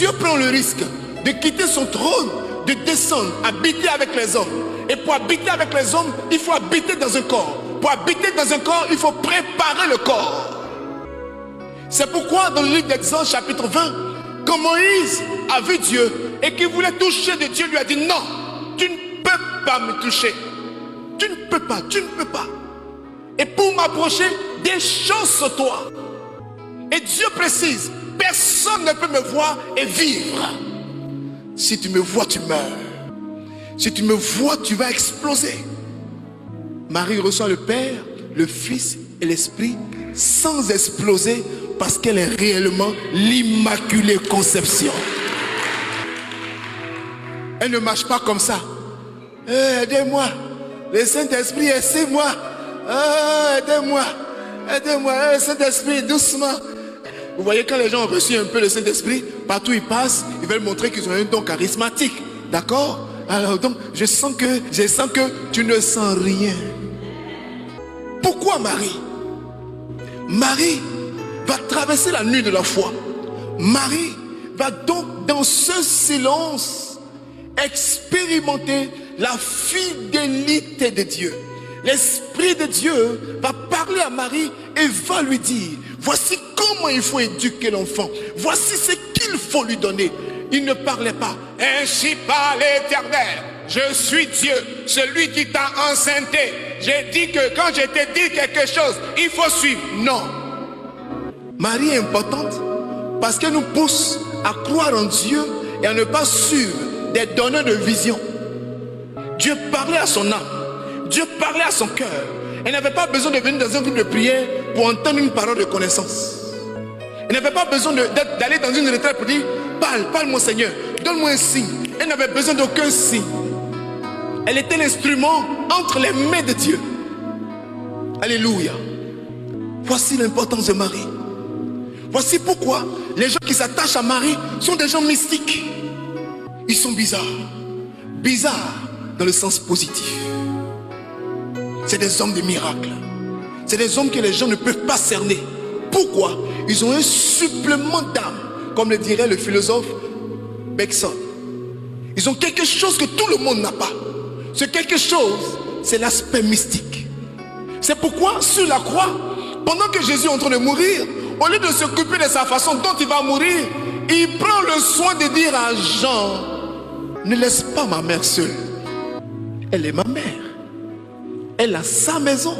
Dieu prend le risque de quitter son trône, de descendre, habiter avec les hommes. Et pour habiter avec les hommes, il faut habiter dans un corps. Pour habiter dans un corps, il faut préparer le corps. C'est pourquoi dans le livre d'Exode chapitre 20, quand Moïse a vu Dieu et qu'il voulait toucher de Dieu, lui a dit non, tu ne peux pas me toucher. Tu ne peux pas, tu ne peux pas. Et pour m'approcher, déchausse-toi. Et Dieu précise, personne ne peut me voir et vivre. Si tu me vois, tu meurs. Si tu me vois, tu vas exploser. Marie reçoit le Père, le Fils et l'Esprit sans exploser parce qu'elle est réellement l'Immaculée Conception. Elle ne marche pas comme ça. Aidez-moi. Le Saint-Esprit, aidez-moi. Aidez-moi. Aidez-moi. Saint-Esprit, doucement. Vous voyez, quand les gens ont reçu un peu le Saint-Esprit, partout ils passent, ils veulent montrer qu'ils ont un don charismatique. D'accord? Alors donc, je sens que tu ne sens rien. Pourquoi Marie? Marie va traverser la nuit de la foi. Marie va donc dans ce silence expérimenter la fidélité de Dieu. L'Esprit de Dieu va parler à Marie et va lui dire, voici comment il faut éduquer l'enfant. Voici ce qu'il faut lui donner. Il ne parlait pas. Ainsi parle l'Éternel. Je suis Dieu, celui qui t'a enceinté. J'ai dit que quand je t'ai dit quelque chose, il faut suivre. Non. Marie est importante parce qu'elle nous pousse à croire en Dieu et à ne pas suivre des donneurs de vision. Dieu parlait à son âme. Dieu parlait à son cœur. Elle n'avait pas besoin de venir dans un groupe de prière pour entendre une parole de connaissance. Elle n'avait pas besoin d'aller dans une retraite pour dire, parle mon Seigneur, donne-moi un signe. Elle n'avait besoin d'aucun signe. Elle était l'instrument entre les mains de Dieu. Alléluia. Voici l'importance de Marie. Voici pourquoi les gens qui s'attachent à Marie sont des gens mystiques. Ils sont bizarres. Bizarres dans le sens positif. C'est des hommes de miracles. C'est des hommes que les gens ne peuvent pas cerner. Pourquoi? Ils ont un supplément d'âme, comme le dirait le philosophe Bergson. Ils ont quelque chose que tout le monde n'a pas. Ce quelque chose, c'est l'aspect mystique. C'est pourquoi sur la croix, pendant que Jésus est en train de mourir, au lieu de s'occuper de sa façon dont il va mourir, il prend le soin de dire à Jean, ne laisse pas ma mère seule. Elle est ma mère. Elle a sa maison.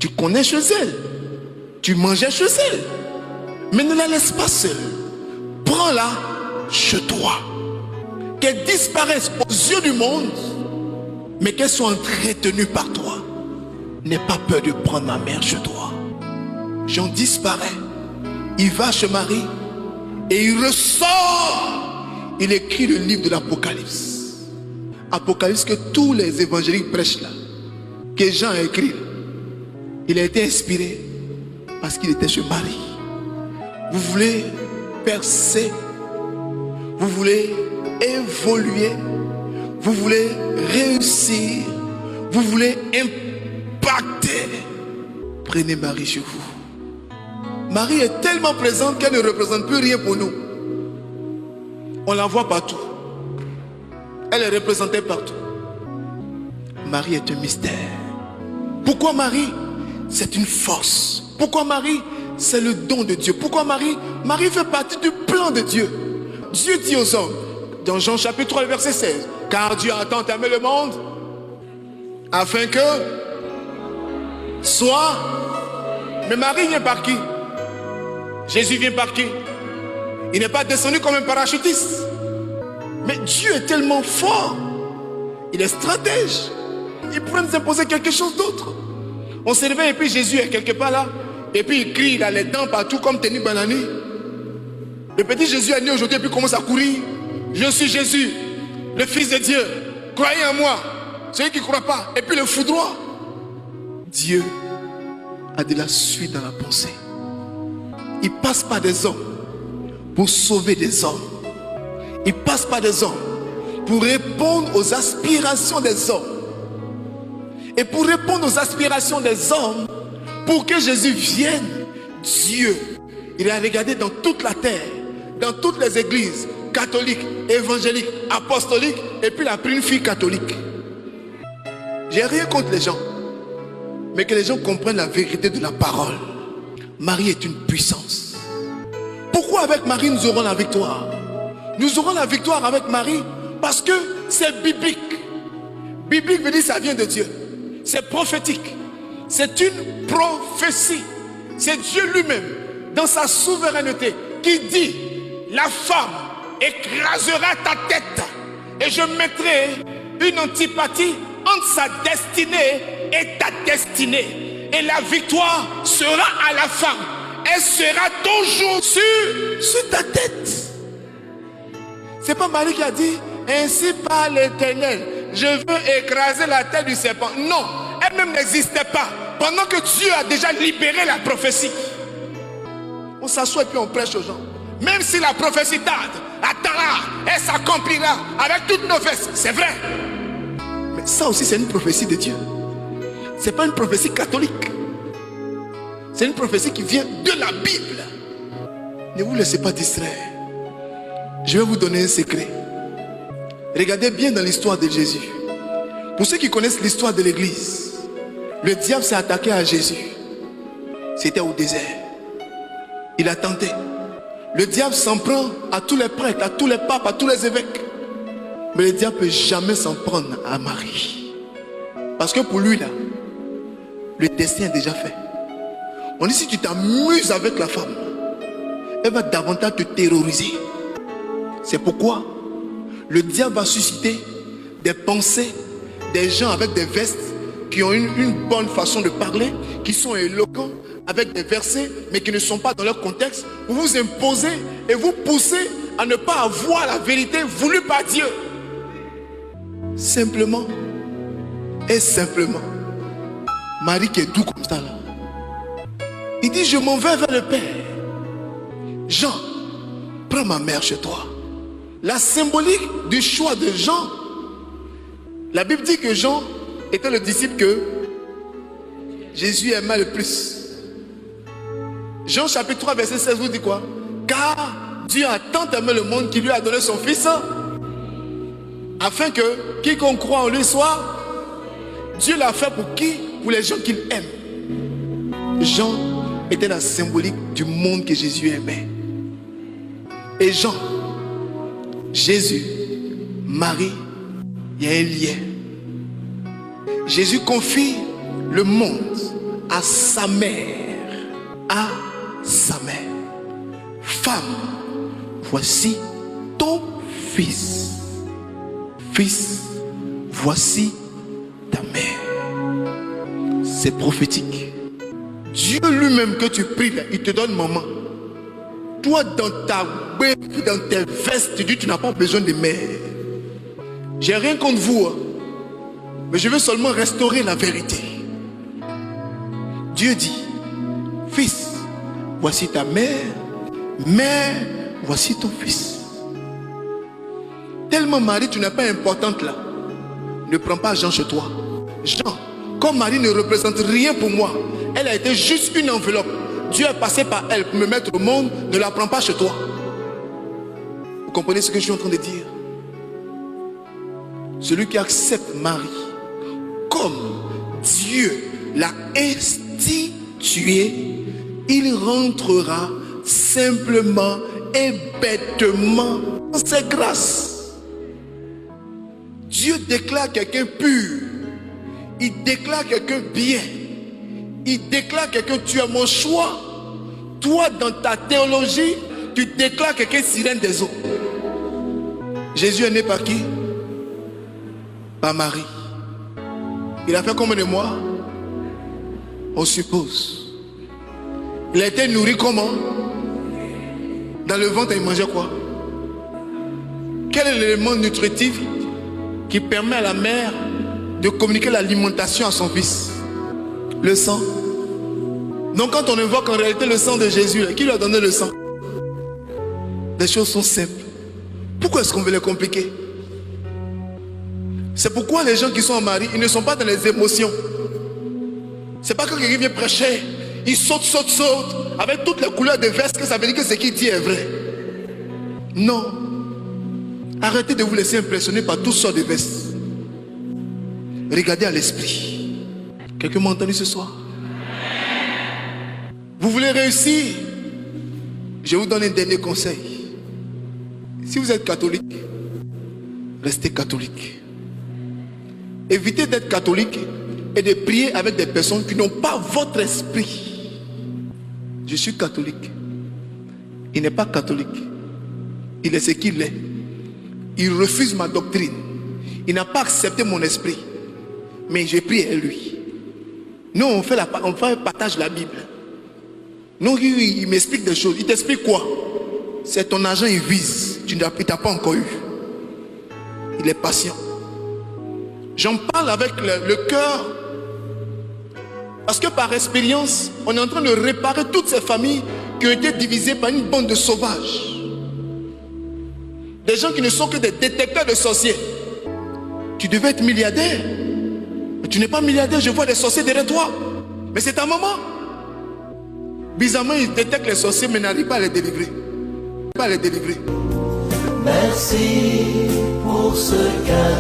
Tu connais chez elle. Tu mangeais chez elle. Mais ne la laisse pas seule. Prends-la chez toi. Qu'elle disparaisse aux yeux du monde, mais qu'elle soit entretenue par toi. N'aie pas peur de prendre ma mère chez toi. Jean disparaît. Il va chez Marie et il ressort. Il écrit le livre de l'Apocalypse. Apocalypse que tous les évangéliques prêchent là. Que Jean a écrit. Il a été inspiré parce qu'il était chez Marie. Vous voulez percer, vous voulez évoluer, vous voulez réussir, vous voulez impacter. Prenez Marie chez vous. Marie est tellement présente qu'elle ne représente plus rien pour nous. On la voit partout. Elle est représentée partout. Marie est un mystère. Pourquoi Marie? C'est une force. Pourquoi Marie? C'est le don de Dieu. Pourquoi Marie? Marie fait partie du plan de Dieu. Dieu dit aux hommes, dans Jean chapitre 3, verset 16, car Dieu a tant aimé le monde, afin que soit... Mais Marie vient par qui? Jésus vient par qui? Il n'est pas descendu comme un parachutiste. Mais Dieu est tellement fort. Il est stratège. Il pourrait nous imposer quelque chose d'autre. On se réveille et puis Jésus est quelque part là. Et puis il crie, il a les dents partout comme Teni Banani. Le petit Jésus est né aujourd'hui et puis commence à courir. Je suis Jésus, le Fils de Dieu. Croyez en moi. Celui qui ne croit pas. Et puis le foudroie. Dieu a de la suite dans la pensée. Il passe par des hommes pour sauver des hommes. Il passe par des hommes pour répondre aux aspirations des hommes. Et pour répondre aux aspirations des hommes, pour que Jésus vienne, Dieu, il a regardé dans toute la terre, dans toutes les églises catholiques, évangéliques, apostoliques, et puis il a pris une fille catholique. J'ai rien contre les gens, mais que les gens comprennent la vérité de la parole. Marie est une puissance. Pourquoi avec Marie nous aurons la victoire? Nous aurons la victoire avec Marie parce que c'est biblique. Biblique veut dire ça vient de Dieu. C'est prophétique. C'est une prophétie. C'est Dieu lui-même, dans sa souveraineté, qui dit: la femme écrasera ta tête et je mettrai une antipathie entre sa destinée et ta destinée. Et la victoire sera à la femme. Elle sera toujours sur ta tête. C'est pas Marie qui a dit: ainsi parle l'Éternel, je veux écraser la tête du serpent. Non, elle-même n'existait pas pendant que Dieu a déjà libéré la prophétie. On s'assoit et puis on prêche aux gens. Même si la prophétie tarde, attendra, elle s'accomplira avec toutes nos vestes. C'est vrai. Mais ça aussi, c'est une prophétie de Dieu. C'est pas une prophétie catholique. C'est une prophétie qui vient de la Bible. Ne vous laissez pas distraire. Je vais vous donner un secret. Regardez bien dans l'histoire de Jésus. Pour ceux qui connaissent l'histoire de l'église, le diable s'est attaqué à Jésus. C'était au désert. Il a tenté. Le diable s'en prend à tous les prêtres, à tous les papes, à tous les évêques. Mais le diable ne peut jamais s'en prendre à Marie. Parce que pour lui là, le destin est déjà fait. On dit: si tu t'amuses avec la femme, elle va davantage te terroriser. C'est pourquoi le diable va susciter des pensées, des gens avec des vestes qui ont une bonne façon de parler, qui sont éloquents, avec des versets, mais qui ne sont pas dans leur contexte, pour vous imposer et vous pousser à ne pas avoir la vérité voulue par Dieu. Simplement et simplement. Marie qui est doux comme ça là, il dit: je m'en vais vers le Père. Jean, prends ma mère chez toi. La symbolique du choix de Jean, la Bible dit que Jean était le disciple que Jésus aimait le plus. Jean chapitre 3 verset 16 vous dit quoi? Car Dieu a tant aimé le monde qu'il lui a donné son fils, afin que quiconque croit en lui soit. Dieu l'a fait pour qui? Pour les gens qu'il aime. Jean était la symbolique du monde que Jésus aimait. Et Jean, Jésus, Marie, il y a un lien. Jésus confie le monde à sa mère. À sa mère. Femme, voici ton fils. Fils, voici ta mère. C'est prophétique. Dieu lui-même que tu pries, il te donne maman. Toi dans ta dans tes vestes, tu dis: tu n'as pas besoin de mère. J'ai rien contre vous, hein, mais je veux seulement restaurer la vérité. Dieu dit: fils, voici ta mère. Mère, voici ton fils. Tellement Marie, tu n'es pas importante là. Ne prends pas Jean chez toi. Jean, comme Marie ne représente rien pour moi, elle a été juste une enveloppe. Dieu est passé par elle pour me mettre au monde. Ne la prends pas chez toi. Vous comprenez ce que je suis en train de dire? Celui qui accepte Marie comme Dieu l'a instituée, il rentrera simplement et bêtement dans ses grâces. Dieu déclare quelqu'un pur. Il déclare quelqu'un bien. Il déclare quelqu'un: tu es mon choix. Toi, dans ta théologie, tu déclares quelqu'un sirène des eaux. Jésus est né par qui? Par Marie. Il a fait combien de mois? On suppose. Il a été nourri comment? Dans le ventre, il mangeait quoi? Quel est l'élément nutritif qui permet à la mère de communiquer l'alimentation à son fils? Le sang. Donc quand on invoque en réalité le sang de Jésus, qui lui a donné le sang? Les choses sont simples. Pourquoi est-ce qu'on veut les compliquer? C'est pourquoi les gens qui sont en Marie, ils ne sont pas dans les émotions. C'est pas que quelqu'un vient prêcher, il saute avec toutes les couleurs de veste, que ça veut dire que ce qu'il dit est vrai. Non. Arrêtez de vous laisser impressionner par toutes sortes de vestes. Regardez à l'esprit. Quelqu'un m'a entendu ce soir? Vous voulez réussir? Je vous donne un dernier conseil. Si vous êtes catholique, restez catholique. Évitez d'être catholique et de prier avec des personnes qui n'ont pas votre esprit. Je suis catholique. Il n'est pas catholique. Il est ce qu'il est. Il refuse ma doctrine. Il n'a pas accepté mon esprit. Mais j'ai prié à lui. Nous, on fait un partage de la Bible. Non, il m'explique des choses. Il t'explique quoi? C'est ton argent, il vise. Il ne t'a pas encore eu. Il est patient. J'en parle avec le cœur. Parce que par expérience, on est en train de réparer toutes ces familles qui ont été divisées par une bande de sauvages. Des gens qui ne sont que des détecteurs de sorciers. Tu devais être milliardaire. Mais tu n'es pas milliardaire, je vois des sorciers derrière toi. Mais c'est ta maman. Bizarrement, ils détectent les sorciers mais n'arrivent pas à les délivrer. Pas à les délivrer. Merci pour ce cadeau.